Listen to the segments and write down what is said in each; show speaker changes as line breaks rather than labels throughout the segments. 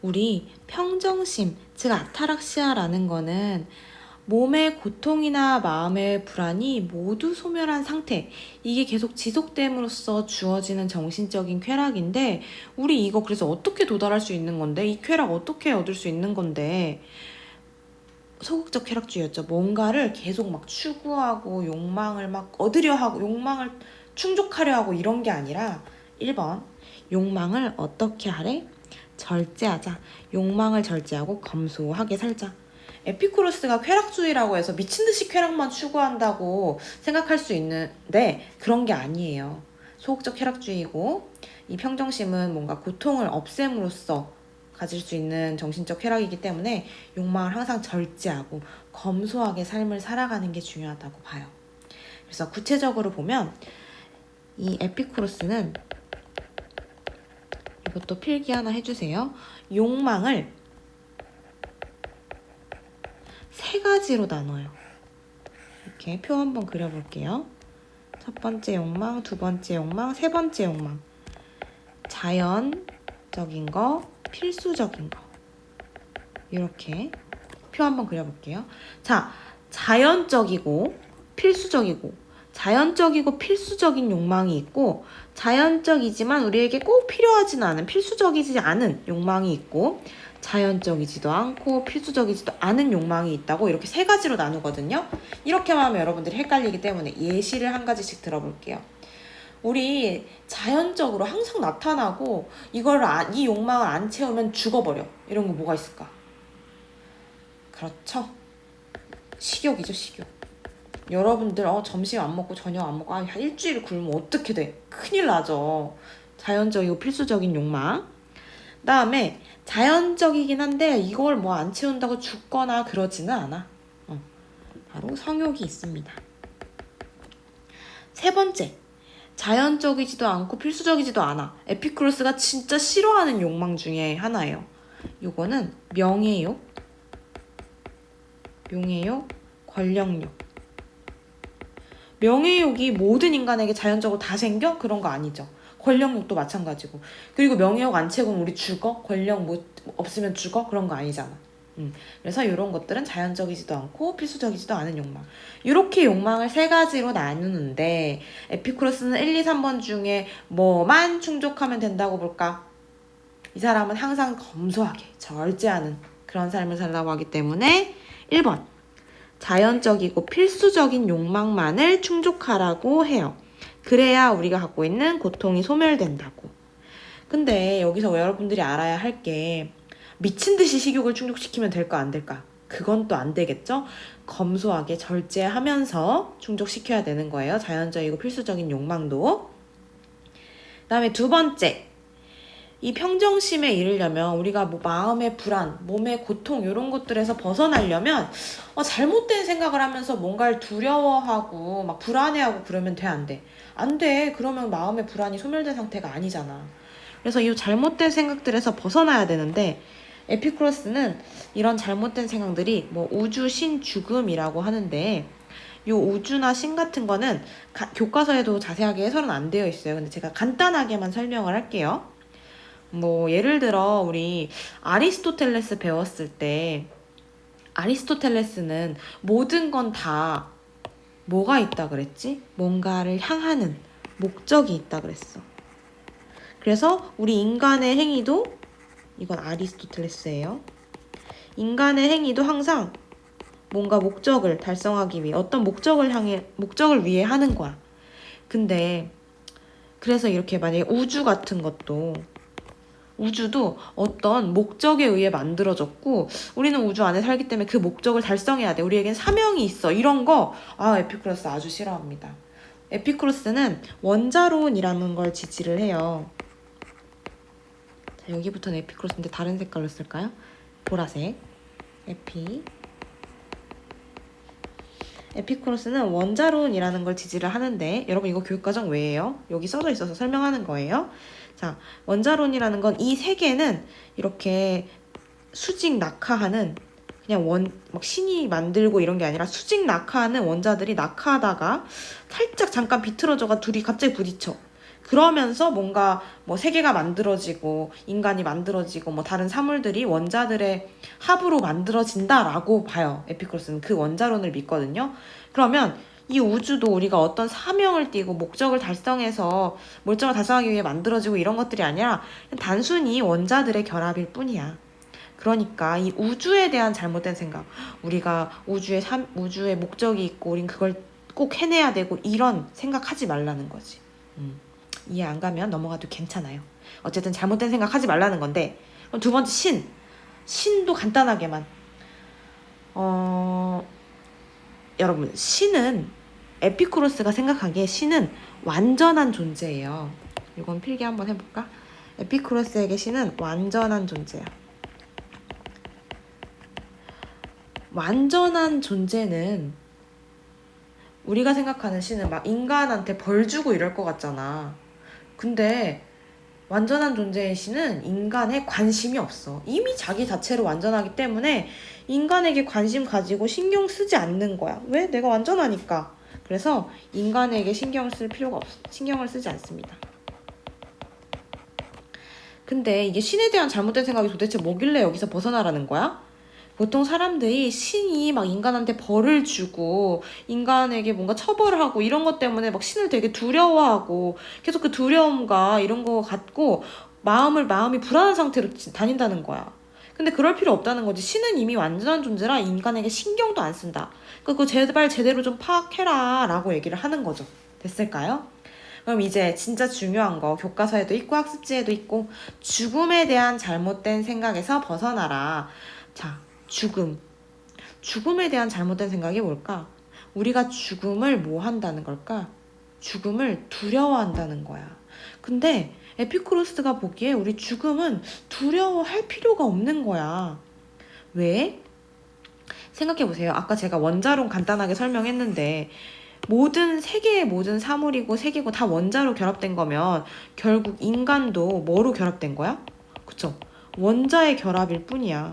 우리 평정심, 즉 아타락시아라는 거는 몸의 고통이나 마음의 불안이 모두 소멸한 상태, 이게 계속 지속됨으로써 주어지는 정신적인 쾌락인데, 우리 이거 그래서 어떻게 도달할 수 있는 건데, 이 쾌락 어떻게 얻을 수 있는 건데, 소극적 쾌락주의였죠. 뭔가를 계속 막 추구하고 욕망을 막 얻으려 하고 욕망을 충족하려 하고 이런 게 아니라 1번 욕망을 어떻게 하래? 절제하자. 욕망을 절제하고 검소하게 살자. 에피쿠로스가 쾌락주의라고 해서 미친듯이 쾌락만 추구한다고 생각할 수 있는데 그런 게 아니에요. 소극적 쾌락주의고, 이 평정심은 뭔가 고통을 없앰으로써 가질 수 있는 정신적 쾌락이기 때문에 욕망을 항상 절제하고 검소하게 삶을 살아가는 게 중요하다고 봐요. 그래서 구체적으로 보면 이 에피쿠로스는, 이것도 필기 하나 해주세요. 욕망을 세 가지로 나눠요. 이렇게 표 한번 그려볼게요. 첫 번째 욕망, 두 번째 욕망, 세 번째 욕망. 자연적인 거, 필수적인 거. 이렇게 표 한번 그려볼게요. 자, 자연적이고 필수적인 욕망이 있고, 자연적이지만 우리에게 꼭 필요하지는 않은, 필수적이지 않은 욕망이 있고, 자연적이지도 않고 필수적이지도 않은 욕망이 있다고, 이렇게 세 가지로 나누거든요. 이렇게만 하면 여러분들이 헷갈리기 때문에 예시를 한 가지씩 들어볼게요. 우리 자연적으로 항상 나타나고 이 욕망을 안 채우면 죽어버려, 이런 거 뭐가 있을까? 그렇죠, 식욕이죠. 식욕. 여러분들 점심 안 먹고 저녁 안 먹고 일주일 굶으면 어떻게 돼? 큰일 나죠. 자연적이고 필수적인 욕망. 그다음에 자연적이긴 한데 이걸 뭐 안 채운다고 죽거나 그러지는 않아. 바로 성욕이 있습니다. 세 번째, 자연적이지도 않고 필수적이지도 않아. 에피쿠로스가 진짜 싫어하는 욕망 중에 하나예요. 요거는 명예욕, 권력욕. 명예욕이 모든 인간에게 자연적으로 다 생겨? 그런 거 아니죠. 권력욕도 마찬가지고. 그리고 명예욕 안 채우면 우리 죽어? 권력 없으면 죽어? 그런 거 아니잖아. 그래서 이런 것들은 자연적이지도 않고 필수적이지도 않은 욕망. 이렇게 욕망을 세 가지로 나누는데, 에피쿠로스는 1, 2, 3번 중에 뭐만 충족하면 된다고 볼까? 이 사람은 항상 검소하게 절제하는 그런 삶을 살라고 하기 때문에 1번 자연적이고 필수적인 욕망만을 충족하라고 해요. 그래야 우리가 갖고 있는 고통이 소멸된다고. 근데 여기서 여러분들이 알아야 할 게, 미친 듯이 식욕을 충족시키면 될까 안 될까? 그건 또 안 되겠죠? 검소하게 절제하면서 충족시켜야 되는 거예요. 자연적이고 필수적인 욕망도. 그 다음에 두 번째, 이 평정심에 이르려면 우리가 뭐 마음의 불안, 몸의 고통 이런 것들에서 벗어나려면 잘못된 생각을 하면서 뭔가를 두려워하고 막 불안해하고 그러면 돼, 안 돼? 안 돼. 그러면 마음의 불안이 소멸된 상태가 아니잖아. 그래서 이 잘못된 생각들에서 벗어나야 되는데, 에피쿠로스는 이런 잘못된 생각들이 뭐 우주, 신, 죽음이라고 하는데, 요 우주나 신 같은 거는 교과서에도 자세하게 해설은 안 되어 있어요. 근데 제가 간단하게만 설명을 할게요. 뭐 예를 들어 우리 아리스토텔레스 배웠을 때, 아리스토텔레스는 모든 건 다 뭐가 있다 그랬지? 뭔가를 향하는 목적이 있다 그랬어. 그래서 우리 인간의 행위도, 이건 아리스토텔레스예요. 인간의 행위도 항상 뭔가 목적을 달성하기 위해, 어떤 목적을 위해 하는 거야. 근데 그래서 이렇게 만약에 우주도 어떤 목적에 의해 만들어졌고, 우리는 우주 안에 살기 때문에 그 목적을 달성해야 돼. 우리에겐 사명이 있어. 이런 거 에피쿠로스 아주 싫어합니다. 에피쿠로스는 원자론이라는 걸 지지를 해요. 자, 여기부터는 에피쿠로스인데 다른 색깔로 쓸까요? 보라색. 에피쿠로스는 원자론이라는 걸 지지를 하는데, 여러분 이거 교육과정 외예요. 여기 써져 있어서 설명하는 거예요. 자, 원자론이라는 건 이 세계는 이렇게 수직 낙하하는, 그냥 막 신이 만들고 이런 게 아니라 수직 낙하하는 원자들이 낙하하다가 살짝 잠깐 비틀어져가 둘이 갑자기 부딪혀. 그러면서 뭔가 뭐 세계가 만들어지고 인간이 만들어지고 뭐 다른 사물들이 원자들의 합으로 만들어진다라고 봐요. 에피쿠로스는 그 원자론을 믿거든요. 그러면 이 우주도 우리가 어떤 사명을 띠고 목적을 달성해서 목적을 달성하기 위해 만들어지고 이런 것들이 아니라 단순히 원자들의 결합일 뿐이야. 그러니까 이 우주에 대한 잘못된 생각, 우리가 우주의 목적이 있고 우린 그걸 꼭 해내야 되고 이런 생각하지 말라는 거지. 이해 안 가면 넘어가도 괜찮아요. 어쨌든 잘못된 생각하지 말라는 건데, 그럼 두 번째 신도 간단하게만 여러분, 신은 에피쿠로스가 생각하기에 신은 완전한 존재예요. 이건 필기 한번 해볼까? 에피쿠로스에게 신은 완전한 존재야. 완전한 존재는 우리가 생각하는 신은 막 인간한테 벌 주고 이럴 것 같잖아. 근데 완전한 존재의 신은 인간에 관심이 없어. 이미 자기 자체로 완전하기 때문에 인간에게 관심 가지고 신경 쓰지 않는 거야. 왜? 내가 완전하니까. 그래서 인간에게 신경을 쓸 필요가 없어. 신경을 쓰지 않습니다. 근데 이게 신에 대한 잘못된 생각이 도대체 뭐길래 여기서 벗어나라는 거야? 보통 사람들이 신이 막 인간한테 벌을 주고 인간에게 뭔가 처벌을 하고 이런 것 때문에 막 신을 되게 두려워하고 계속 그 두려움과 이런 거 갖고 마음이 불안한 상태로 다닌다는 거야. 근데 그럴 필요 없다는 거지. 신은 이미 완전한 존재라 인간에게 신경도 안 쓴다. 그거 제발 제대로 좀 파악해라 라고 얘기를 하는 거죠. 됐을까요? 그럼 이제 진짜 중요한 거 교과서에도 있고 학습지에도 있고 죽음에 대한 잘못된 생각에서 벗어나라. 자, 죽음에 대한 잘못된 생각이 뭘까? 우리가 죽음을 뭐 한다는 걸까? 죽음을 두려워한다는 거야. 근데 에피쿠로스가 보기에 우리 죽음은 두려워할 필요가 없는 거야. 왜? 생각해보세요. 아까 제가 원자론 간단하게 설명했는데 세계의 모든 사물이고 세계고 다 원자로 결합된 거면 결국 인간도 뭐로 결합된 거야? 그쵸? 원자의 결합일 뿐이야.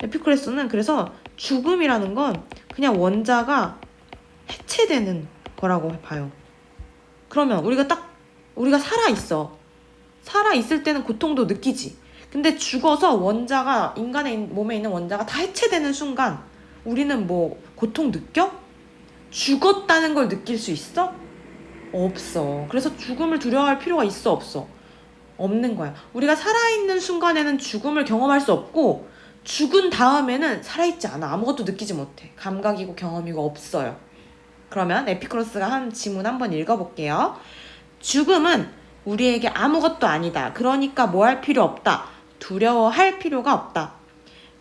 에피쿠레스는 그래서 죽음이라는 건 그냥 원자가 해체되는 거라고 봐요. 그러면 우리가 살아있을 때는 고통도 느끼지. 근데 죽어서 원자가 인간의 몸에 있는 원자가 다 해체되는 순간 우리는 뭐 고통 느껴? 죽었다는 걸 느낄 수 있어? 없어. 그래서 죽음을 두려워할 필요가 있어, 없어? 없는 거야. 우리가 살아있는 순간에는 죽음을 경험할 수 없고 죽은 다음에는 살아있지 않아. 아무것도 느끼지 못해. 감각이고 경험이고 없어요. 그러면 에피쿠로스가 한 지문 한번 읽어볼게요. 죽음은 우리에게 아무것도 아니다. 그러니까 뭐 할 필요 없다. 두려워할 필요가 없다.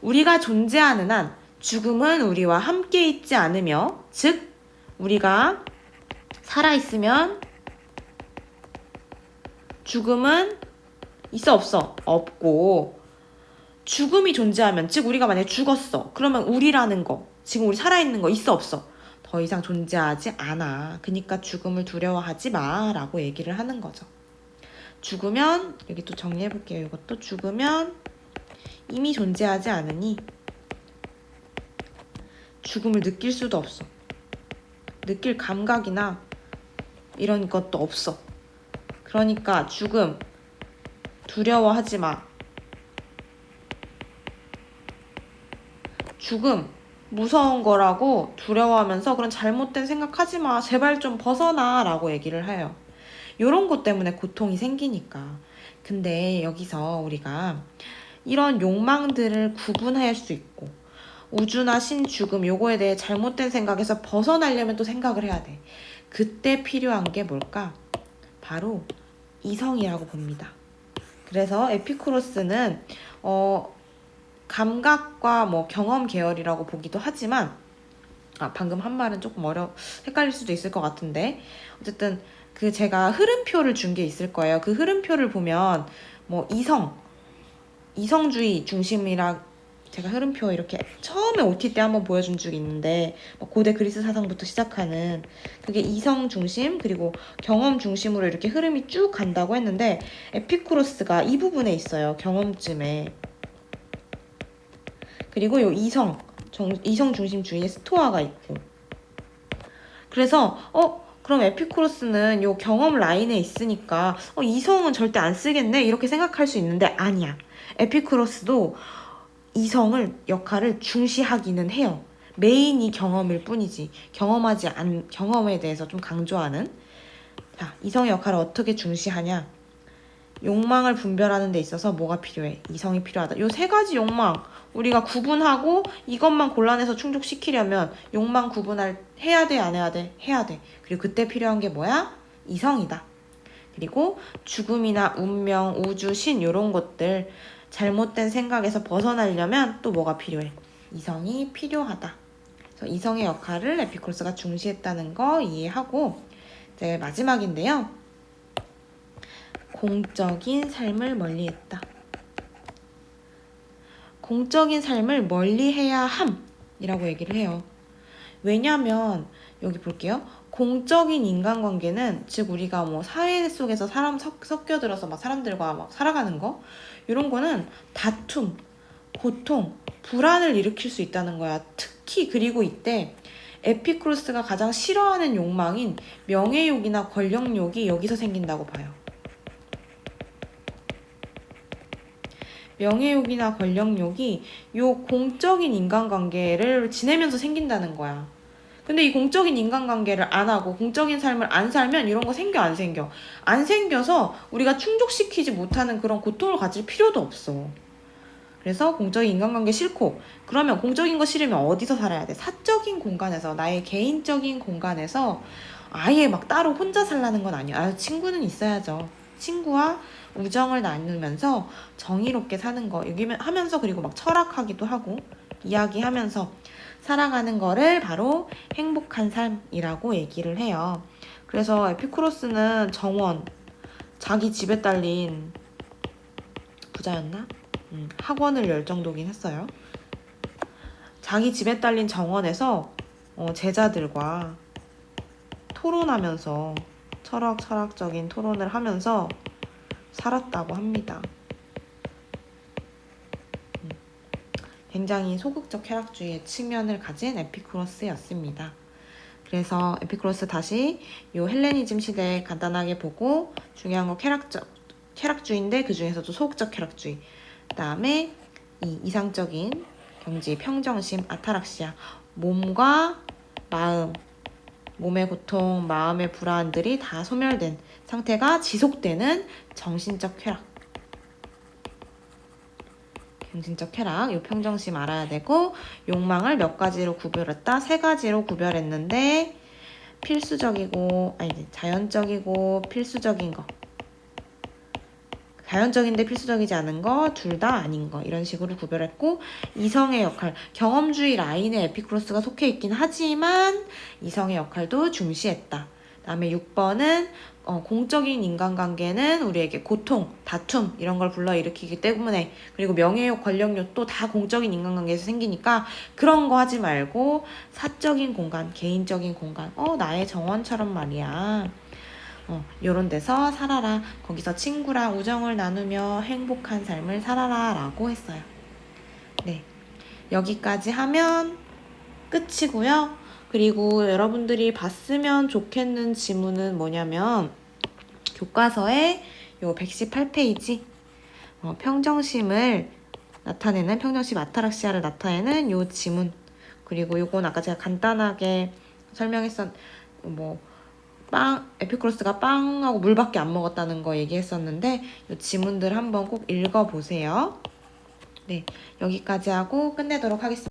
우리가 존재하는 한 죽음은 우리와 함께 있지 않으며, 즉 우리가 살아있으면 죽음은 있어 없어? 없고, 죽음이 존재하면, 즉 우리가 만약에 죽었어. 그러면 우리라는 거, 지금 우리 살아있는 거 있어 없어? 더 이상 존재하지 않아. 그러니까 죽음을 두려워하지 마 라고 얘기를 하는 거죠. 죽으면, 여기 또 정리해볼게요. 이것도 죽으면 이미 존재하지 않으니 죽음을 느낄 수도 없어. 느낄 감각이나 이런 것도 없어. 그러니까 죽음 두려워하지 마. 죽음 무서운 거라고 두려워하면서 그런 잘못된 생각하지 마. 제발 좀 벗어나 라고 얘기를 해요. 요런 것 때문에 고통이 생기니까. 근데 여기서 우리가 이런 욕망들을 구분할 수 있고 우주나 신, 죽음 요거에 대해 잘못된 생각에서 벗어나려면 또 생각을 해야 돼. 그때 필요한 게 뭘까? 바로 이성이라고 봅니다. 그래서 에피쿠로스는 감각과 뭐 경험 계열이라고 보기도 하지만 방금 한 말은 조금 헷갈릴 수도 있을 것 같은데 어쨌든 그 제가 흐름표를 준 게 있을 거예요. 그 흐름표를 보면 뭐 이성주의 중심이라 제가 흐름표 이렇게 처음에 OT 때 한번 보여준 적이 있는데 고대 그리스 사상부터 시작하는 그게 이성 중심 그리고 경험 중심으로 이렇게 흐름이 쭉 간다고 했는데 에피쿠로스가 이 부분에 있어요. 경험쯤에. 그리고 요 이성 중심주의의 스토아가 있고. 그래서 그럼 에피쿠로스는 요 경험 라인에 있으니까 이성은 절대 안 쓰겠네 이렇게 생각할 수 있는데 아니야. 에피쿠로스도 이성을 역할을 중시하기는 해요. 메인이 경험일 뿐이지 경험에 대해서 좀 강조하는. 자, 이성의 역할을 어떻게 중시하냐? 욕망을 분별하는 데 있어서 뭐가 필요해? 이성이 필요하다. 요 세 가지 욕망 우리가 구분하고 이것만 골라내서 충족시키려면 욕망 구분할 해야 돼, 안 해야 돼? 해야 돼. 그리고 그때 필요한 게 뭐야? 이성이다. 그리고 죽음이나 운명, 우주, 신 이런 것들 잘못된 생각에서 벗어나려면 또 뭐가 필요해? 이성이 필요하다. 그래서 이성의 역할을 에피쿠로스가 중시했다는 거 이해하고 이제 마지막인데요. 공적인 삶을 멀리했다. 공적인 삶을 멀리해야 함이라고 얘기를 해요. 왜냐면 여기 볼게요. 공적인 인간관계는 즉 우리가 뭐 사회 속에서 사람 섞여들어서 막 사람들과 막 살아가는 거 이런 거는 다툼, 고통, 불안을 일으킬 수 있다는 거야. 특히 그리고 이때 에피쿠로스가 가장 싫어하는 욕망인 명예욕이나 권력욕이 여기서 생긴다고 봐요. 명예욕이나 권력욕이 요 공적인 인간관계를 지내면서 생긴다는 거야. 근데 이 공적인 인간관계를 안 하고 공적인 삶을 안 살면 이런 거 생겨 안 생겨? 안 생겨서 우리가 충족시키지 못하는 그런 고통을 가질 필요도 없어. 그래서 공적인 인간관계 싫고 그러면 공적인 거 싫으면 어디서 살아야 돼? 사적인 공간에서 나의 개인적인 공간에서 아예 막 따로 혼자 살라는 건 아니야. 친구는 있어야죠. 친구와 우정을 나누면서 정의롭게 사는 거 여기 하면서 그리고 막 철학하기도 하고 이야기하면서 살아가는 거를 바로 행복한 삶이라고 얘기를 해요. 그래서 에피쿠로스는 정원, 자기 집에 딸린 부자였나? 학원을 열 정도긴 했어요. 자기 집에 딸린 정원에서 제자들과 토론하면서 철학적인 토론을 하면서 살았다고 합니다. 굉장히 소극적 쾌락주의의 측면을 가진 에피쿠로스였습니다. 그래서 에피쿠로스 다시 요 헬레니즘 시대 간단하게 보고 중요한 건 쾌락주의인데 그 중에서도 소극적 쾌락주의. 그 다음에 이 이상적인 경지, 평정심, 아타락시아, 몸과 마음, 몸의 고통, 마음의 불안들이 다 소멸된 상태가 지속되는 정신적 쾌락. 정신적 쾌락, 요 평정심 알아야 되고 욕망을 몇 가지로 구별했다? 세 가지로 구별했는데 자연적이고 필수적인 거. 자연적인데 필수적이지 않은 거, 둘 다 아닌 거 이런 식으로 구별했고 이성의 역할, 경험주의 라인에 에피쿠로스가 속해 있긴 하지만 이성의 역할도 중시했다. 다음에 6번은 공적인 인간관계는 우리에게 고통, 다툼 이런 걸 불러일으키기 때문에 그리고 명예욕, 권력욕도 다 공적인 인간관계에서 생기니까 그런 거 하지 말고 사적인 공간, 개인적인 공간 나의 정원처럼 말이야. 요런 데서 살아라. 거기서 친구랑 우정을 나누며 행복한 삶을 살아라 라고 했어요. 네, 여기까지 하면 끝이고요. 그리고 여러분들이 봤으면 좋겠는 지문은 뭐냐면 교과서에 요 118페이지 평정심을 나타내는 평정심 아타락시아를 나타내는 요 지문 그리고 요건 아까 제가 간단하게 설명했던 에피쿠로스가 빵하고 물밖에 안 먹었다는 거 얘기했었는데 이 지문들 한번 꼭 읽어보세요. 네, 여기까지 하고 끝내도록 하겠습니다.